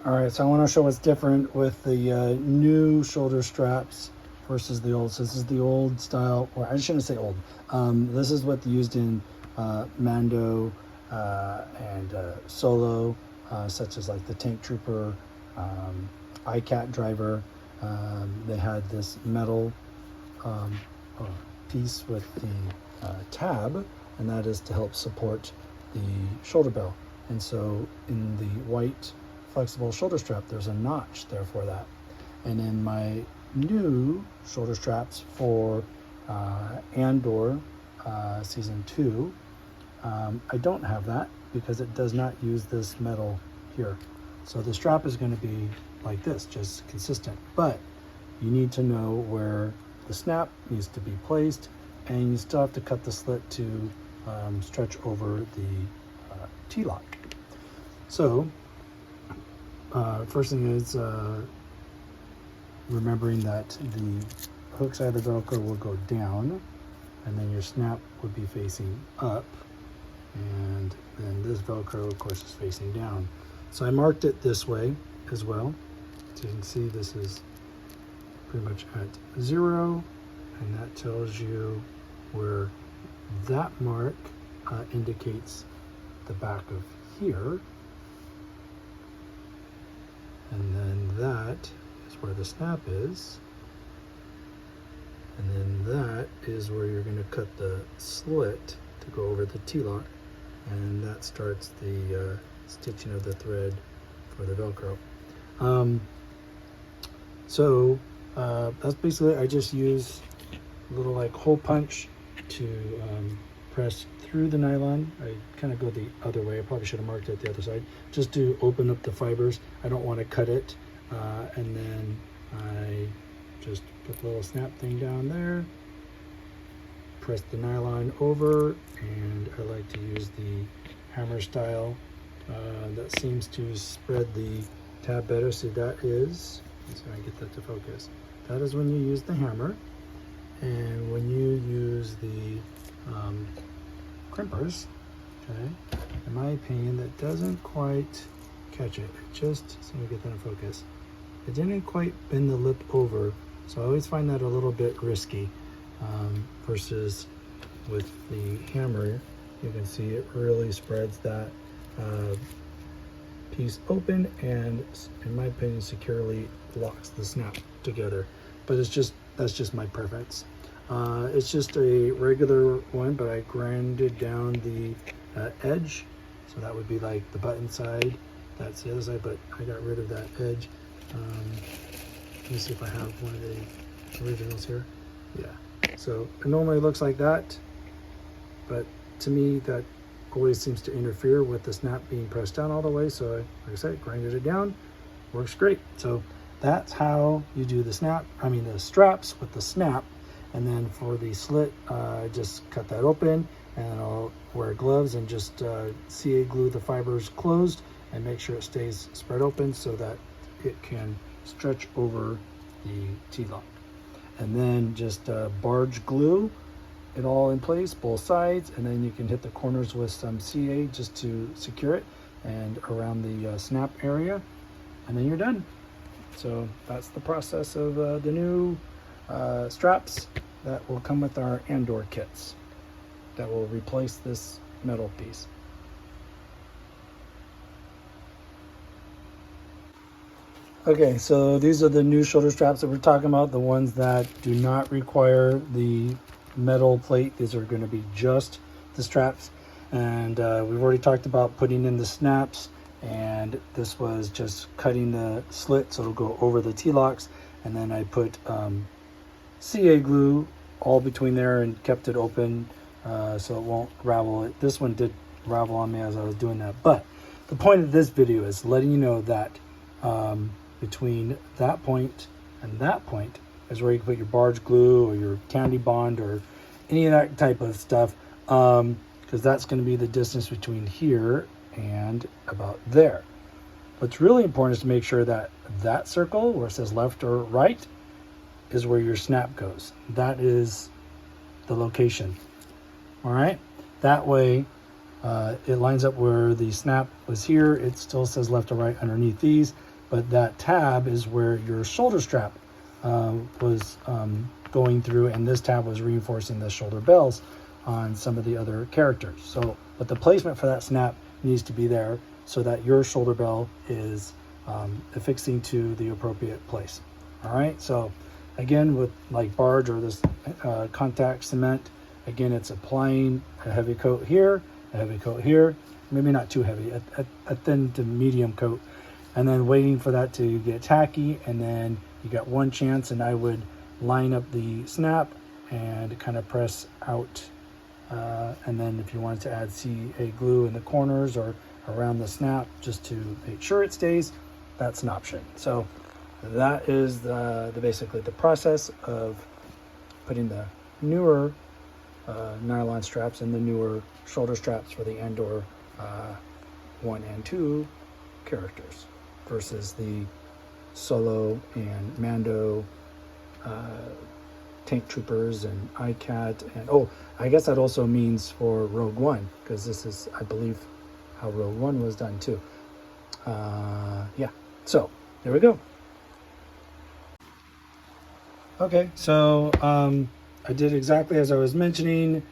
All right, so I want to show what's different with the new shoulder straps versus the old. So this is the old style, or I shouldn't say old. This is what they used in Mando and Solo, such as like the Tank Trooper, ICAT driver. They had this metal piece with the tab, and that is to help support the shoulder bell. And so in the white flexible shoulder strap, there's a notch there for that. And in my new shoulder straps for Andor season 2, I don't have that because it does not use this metal here. So the strap is going to be like this, just consistent, but you need to know where the snap needs to be placed, and you still have to cut the slit to stretch over the T-lock. So first thing is remembering that the hook side of the Velcro will go down, and then your snap would be facing up, and then this Velcro of course is facing down. So I marked it this way as well. So you can see this is pretty much at 0, and that tells you where that mark indicates the back of here, and then that is where the snap is, and then that is where you're going to cut the slit to go over the T-lock, and that starts the stitching of the thread for the Velcro. So that's basically, I just use a little like hole punch to press through the nylon. I kind of go the other way. I probably should have marked it the other side, just to open up the fibers. I don't want to cut it. And then I just put the little snap thing down there, press the nylon over, and I like to use the hammer style. That seems to spread the tab better. So that is, so I get that to focus. That is when you use the hammer, and when you use the crimpers, okay, in my opinion, that doesn't quite catch it. It just, so we get that in focus. It didn't quite bend the lip over, so I always find that a little bit risky. Versus with the hammer, you can see it really spreads that piece open, and in my opinion securely locks the snap together. But it's just, that's just my preference. It's just a regular one, but I grinded down the edge, so that would be like the button side, that's the other side, but I got rid of that edge. Let me see if I have one of the originals here. Yeah, so it normally looks like that, but to me that always seems to interfere with the snap being pressed down all the way. So like I said, grinded it down, works great. So that's how you do the snap, the straps with the snap. And then for the slit, just cut that open, and I'll wear gloves and just CA glue the fibers closed and make sure it stays spread open so that it can stretch over the T-lock. And then just barge glue it all in place, both sides, and then you can hit the corners with some CA just to secure it, and around the snap area, and then you're done. So that's the process of the new straps that will come with our Andor kits that will replace this metal piece. Okay, so these are the new shoulder straps that we're talking about, the ones that do not require the metal plate. These are going to be just the straps, and we've already talked about putting in the snaps, and this was just cutting the slit so it'll go over the T-locks, and then I put CA glue all between there and kept it open so it won't ravel. This one did ravel on me as I was doing that, but the point of this video is letting you know that between that point and that point is where you can put your barge glue or your candy bond or any of that type of stuff, because that's going to be the distance between here and about there. What's really important is to make sure that that circle where it says left or right is where your snap goes. That is the location. All right, that way it lines up where the snap was here. It still says left or right underneath these, but that tab is where your shoulder strap was going through, and this tab was reinforcing the shoulder bells on some of the other characters. So, but the placement for that snap needs to be there so that your shoulder bell is affixing to the appropriate place. All right, so again, with like barge or this contact cement, again, it's applying a heavy coat here, a heavy coat here, maybe not too heavy, a thin to medium coat, and then waiting for that to get tacky, and then you got one chance, and I would line up the snap and kind of press out, and then if you wanted to add CA glue in the corners or around the snap just to make sure it stays, that's an option. So that is basically the process of putting the newer nylon straps and the newer shoulder straps for the Andor 1 and 2 characters versus the Solo and Mando tank troopers and ICAT, and oh, I guess that also means for Rogue One, because this is, I believe, how Rogue One was done too. Yeah, so there we go. Okay, so I did exactly as I was mentioning,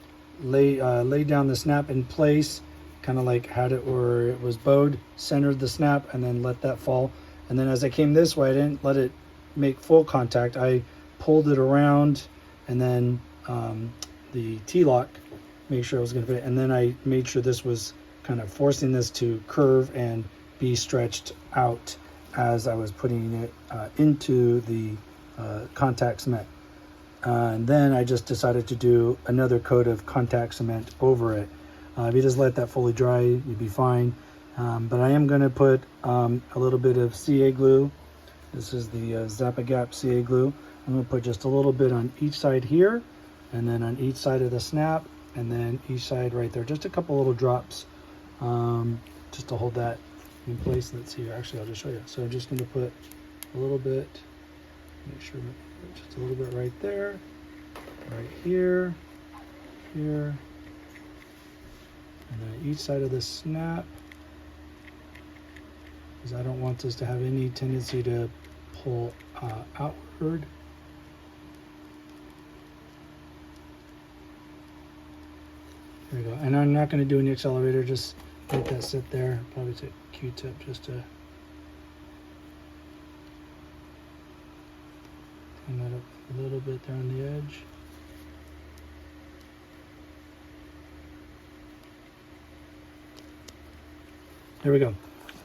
laid down the snap in place, kind of like had it where it was bowed, centered the snap, and then let that fall. And then as I came this way, I didn't let it make full contact. I pulled it around, and then the T-lock, make sure it was going to fit. And then I made sure this was kind of forcing this to curve and be stretched out as I was putting it into the contact cement. And then I just decided to do another coat of contact cement over it. If you just let that fully dry, you'd be fine. But I am going to put a little bit of CA glue. This is the Zap-A-Gap CA glue. I'm going to put just a little bit on each side here, and then on each side of the snap, and then each side right there. Just a couple little drops, just to hold that in place. Let's see here. Actually, I'll just show you. So I'm just going to put a little bit, make sure, just a little bit right there, right here, here, and then each side of the snap, because I don't want this to have any tendency to pull outward. There we go. And I'm not going to do any accelerator, just let that sit there. Probably take a Q-tip just to clean that up a little bit there on the edge. There we go.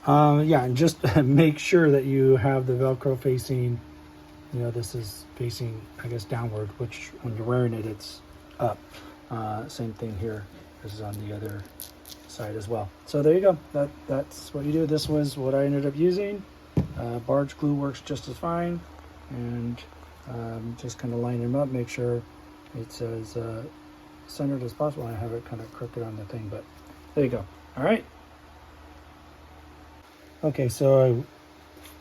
Yeah, and just make sure that you have the Velcro facing, you know, this is facing, I guess, downward, which when you're wearing it, it's up. Same thing here. This is on the other side as well. So there you go. That's what you do. This was what I ended up using. Barge glue works just as fine. And just kind of line them up, make sure it's as centered as possible. I have it kind of crooked on the thing, but there you go. All right. Okay, so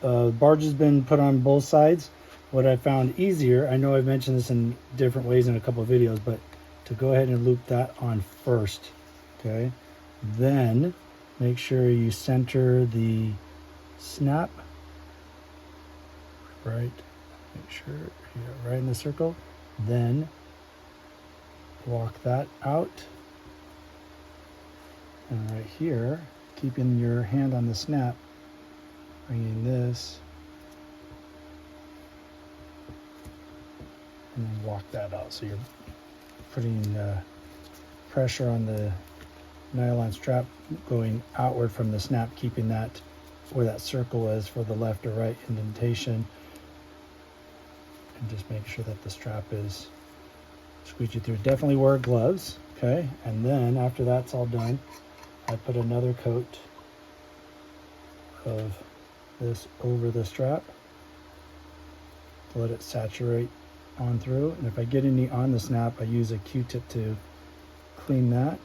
barge has been put on both sides. What I found easier, I know I've mentioned this in different ways in a couple of videos, but to go ahead and loop that on first, okay? Then make sure you center the snap, right? Make sure you're right in the circle. Then walk that out. And right here, keeping your hand on the snap, bringing this, and then walk that out. So you're putting pressure on the nylon strap going outward from the snap, keeping that where that circle is for the left or right indentation, and just make sure that the strap is squeegee through. Definitely wear gloves, okay? And then after that's all done, I put another coat of this over the strap to let it saturate on through. And if I get any on the snap, I use a Q-tip to clean that.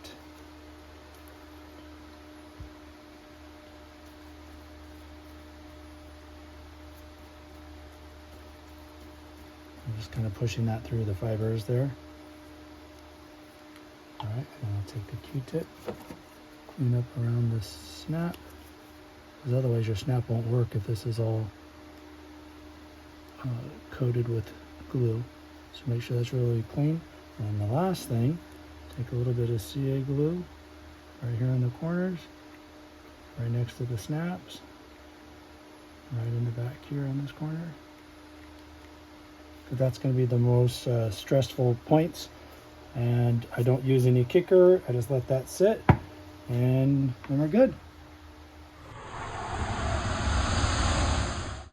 I'm just kind of pushing that through the fibers there. All right, and I'll take the Q-tip, clean up around the snap. because otherwise your snap won't work if this is all coated with glue. So make sure that's really clean. And the last thing, take a little bit of CA glue right here in the corners, right next to the snaps, right in the back here on this corner. But that's going to be the most stressful points. And I don't use any kicker. I just let that sit, and then we're good.